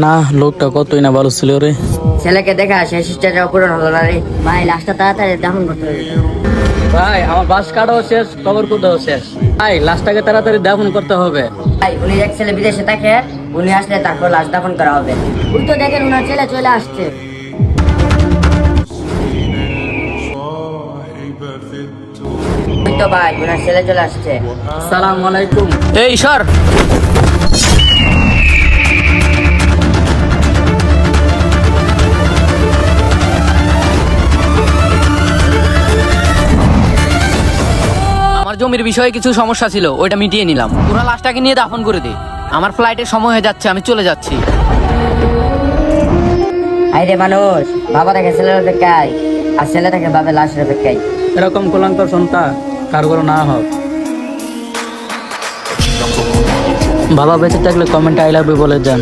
না, লোকটা কতই না ভালো ছিল রে। ছেলেকে দেখা শেষ ইচ্ছাটা পূরণ হলো না রে। ভাই লাশটা তাড়াতাড়ি দাফন করতে হবে। ভাই আমার বাস কাটাও শেষ, কবর কুদাও শেষ। ভাই লাশটাকে তাড়াতাড়ি দাফন করতে হবে। ভাই উনি এক ছেলে বিদেশে থাকে, উনি আসলে তারপর লাশ দাফন করা হবে। ওই তো দেখেন উনার ছেলে চলে আসছে। ওই তো ভাই উনার ছেলে চলে আসছে। আসসালামু আলাইকুম। এই সর। আমার জমির বিষয়ে কিছু সমস্যা ছিল, ওইটা মিটিয়ে নিলাম। পুরো লাশটাকে নিয়ে দাফন করে দে। আমার ফ্লাইটের সময় হয়ে যাচ্ছে, আমি চলে যাচ্ছি। হাইরে মানুষ, বাবা দেখে ছেলের অপেক্ষায়, আর ছেলে দেখে বাবার লাশের অপেক্ষায়। এরকম কলঙ্কর সন্তান কারো না হোক। বাবা বেঁচে থাকলে কমেন্টে আই লাভ ইউ বলে যান।